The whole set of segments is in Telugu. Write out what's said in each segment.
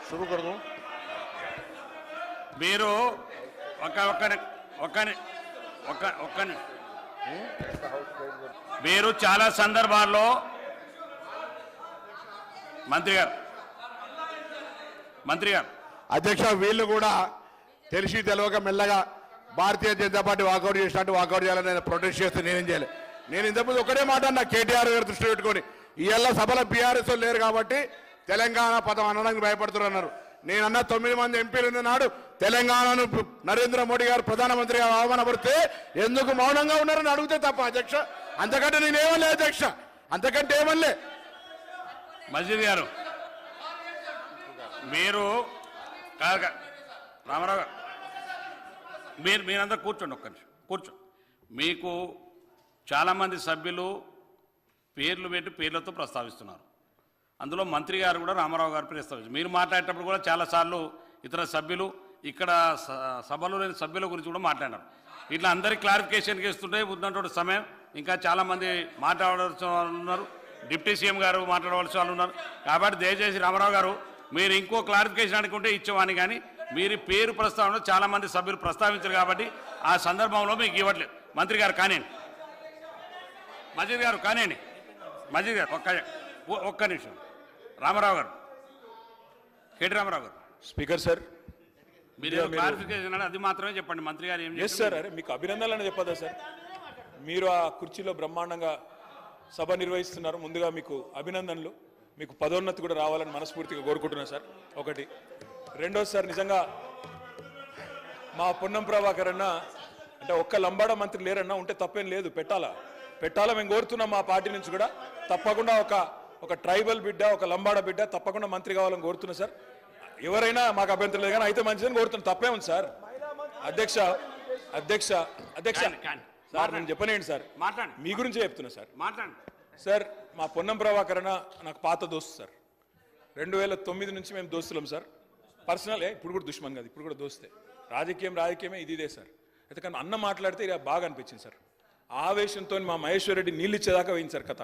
शुरू कर दूं మీరు మీరు చాలా సందర్భాల్లో మంత్రి గారు అధ్యక్ష వీళ్ళు కూడా తెలిసి తెలియక మెల్లగా భారతీయ జనతా పార్టీ వాకౌట్ చేసినట్టు వాకౌట్ చేయాలని నేను ప్రొటెస్ట్ చేస్తే నేనేం చేయలేదు. నేను ఇంతకుముందు ఒకటే మాట అన్నా, కేటీఆర్ గారు దృష్టి పెట్టుకొని ఇవాళ సభలో బీఆర్ఎస్ లేరు కాబట్టి తెలంగాణ పదం అనడానికి భయపడుతున్నారు. నేనన్నా 9 మంది ఎంపీలు ఉన్న నాడు తెలంగాణను నరేంద్ర మోడీ గారు ప్రధానమంత్రిగా ఆహ్వానపడితే ఎందుకు మౌనంగా ఉన్నారని అడిగితే తప్ప అధ్యక్ష. అంతకంటే నేనేమలే అధ్యక్ష, అంతకంటే ఏమలే. మజీద్ గారు మీరు రామారావు గారు మీరందరూ కూర్చోండి, ఒక్క నిమిషం కూర్చో. మీకు చాలామంది సభ్యులు పేర్లు పెట్టి పేర్లతో ప్రస్తావిస్తున్నారు. అందులో మంత్రి గారు కూడా రామారావు గారు ప్రస్తావించారు. మీరు మాట్లాడేటప్పుడు కూడా చాలాసార్లు ఇతర సభ్యులు ఇక్కడ సభలో లేని సభ్యుల గురించి కూడా మాట్లాడారు. ఇట్లా అందరికీ క్లారిఫికేషన్కి ఇస్తుంటే ఉన్నటువంటి సమయం ఇంకా చాలామంది మాట్లాడవలసిన వాళ్ళు ఉన్నారు, డిప్యూటీ సీఎం గారు మాట్లాడవలసిన వాళ్ళు ఉన్నారు. కాబట్టి దయచేసి రామారావు గారు మీరు ఇంకో క్లారిఫికేషన్ అనుకుంటే ఇచ్చేవాని, కానీ మీరు పేరు ప్రస్తావన చాలామంది సభ్యులు ప్రస్తావించారు కాబట్టి ఆ సందర్భంలో మీకు ఇవ్వట్లేదు. మంత్రి గారు కానివ్వండి, మజీద్ గారు కానివ్వండి, మజీద్ గారు ఒక్క నిమిషం. రామారావు గారు, కేటీ రామారావు గారు. స్పీకర్ సార్, మీరు క్లారిఫికేషన్ అది మాత్రమే చెప్పండి. మంత్రి గారు ఏం చేస్తారు సార్? అరే మీకు అభినందనలు అని చెప్పదా సార్? మీరు ఆ కుర్చీలో బ్రహ్మాండంగా సభ నిర్వహిస్తున్నారు. ముందుగా మీకు అభినందనలు. మీకు పదోన్నతి కూడా రావాలని మనస్ఫూర్తిగా కోరుకుంటున్నాను సార్. ఒకటి. రెండోది సార్, నిజంగా మా పొన్నం ప్రభాకర్ అన్న అంటే ఒక్క లంబాడ మంత్రి లేరన్నా, ఉంటే తప్పేం లేదు, పెట్టాలా మేము కోరుతున్నాం. మా పార్టీ నుంచి కూడా తప్పకుండా ఒక ట్రైబల్ బిడ్డ, ఒక లంబాడ బిడ్డ తప్పకుండా మంత్రి కావాలని కోరుతున్నా సార్. ఎవరైనా మాకు అభ్యంతరం లేదు, కానీ అయితే మంచిదని కోరుతున్నాను. తప్పే ఉంది సార్. అధ్యక్ష సార్, నేను చెప్పనేయండి సార్, మీ గురించే చెప్తున్నా సార్. సార్, మా పొన్నం ప్రభాకర్ అన్న నాకు పాత దోస్తు సార్. 2009 నుంచి మేము దోస్తులం సార్. పర్సనల్, ఇప్పుడు కూడా దుష్మన్ కాదు, ఇప్పుడు కూడా దోస్తే. రాజకీయమే ఇదే సార్. అయితే కానీ అన్న మాట్లాడితే ఇలా బాగా అనిపించింది సార్. ఆవేశంతో మా మహేశ్వర్ రెడ్డి నీళ్ళు ఇచ్చేదాకా పోయింది సార్ కథ.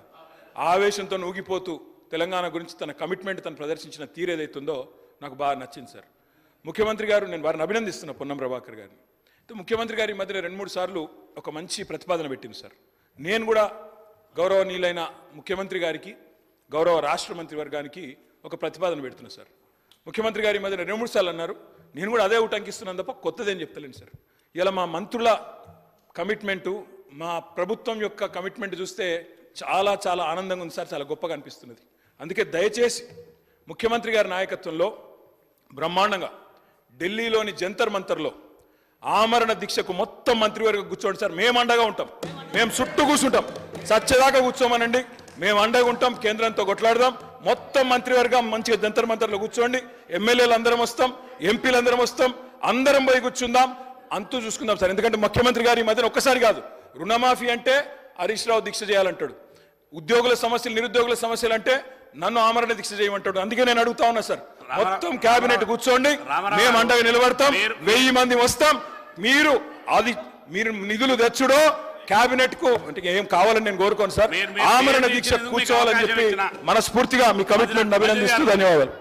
ఆవేశంతో ఊగిపోతూ తెలంగాణ గురించి తన కమిట్మెంట్ తను ప్రదర్శించిన తీరు ఏదైతుందో నాకు బాగా నచ్చింది సార్. ముఖ్యమంత్రి గారు, నేను వారిని అభినందిస్తున్నా పొన్నం ప్రభాకర్ గారిని. అయితే ముఖ్యమంత్రి గారి మధ్యలో 2-3 సార్లు ఒక మంచి ప్రతిపాదన పెట్టింది సార్. నేను కూడా గౌరవనీయులైన ముఖ్యమంత్రి గారికి, గౌరవ రాష్ట్ర మంత్రి వర్గానికి ఒక ప్రతిపాదన పెడుతున్నా సార్. ముఖ్యమంత్రి గారి మధ్యలో 2-3 సార్లు అన్నారు. నేను కూడా అదే ఉటంకిస్తున్నాను తప్ప కొత్తదేం చెప్తలేను సార్. ఇలా మా మంత్రుల కమిట్మెంటు, మా ప్రభుత్వం యొక్క కమిట్మెంట్ చూస్తే చాలా చాలా ఆనందంగా ఉంది సార్, చాలా గొప్పగా అనిపిస్తున్నది. అందుకే దయచేసి ముఖ్యమంత్రి గారి నాయకత్వంలో బ్రహ్మాండంగా ఢిల్లీలోని జంతర్ మంతర్లో ఆమరణ దీక్షకు మొత్తం మంత్రివర్గం కూర్చోండి సార్. మేము అండగా ఉంటాం, మేము చుట్టూ కూర్చుంటాం, సచ్చేదాకా కూర్చోమనండి, మేము అండగా ఉంటాం. కేంద్రంతో కొట్లాడదాం. మొత్తం మంత్రివర్గం మంచిగా జంతర్ మంతర్లో కూర్చోండి. ఎమ్మెల్యేలు అందరం వస్తాం, ఎంపీలు అందరం వస్తాం, అందరం పోయి కూర్చుందాం, అంతూ చూసుకుందాం సార్. ఎందుకంటే ముఖ్యమంత్రి గారి మధ్యన ఒక్కసారి కాదు, రుణమాఫీ అంటే హరీష్ రావు దీక్ష చేయాలంటాడు, ఉద్యోగుల సమస్యలు, నిరుద్యోగుల సమస్యలు అంటే నన్ను ఆమరణ దీక్ష చేయమంటాడు. అందుకే నేను అడుగుతా ఉన్నా సార్, మొత్తం కేబినెట్ కూర్చోండి, మేము అండగా నిలబడతాం, 1000 మంది వస్తాం. మీరు నిధులు తెచ్చుడో కేబినెట్ కు అంటే ఏం కావాలని నేను కోరుకోను సార్. ఆమరణ దీక్ష కూర్చోవాలని చెప్పి మనస్ఫూర్తిగా మీ కమిట్మెంట్ అభినందిస్తూ ధన్యవాదాలు.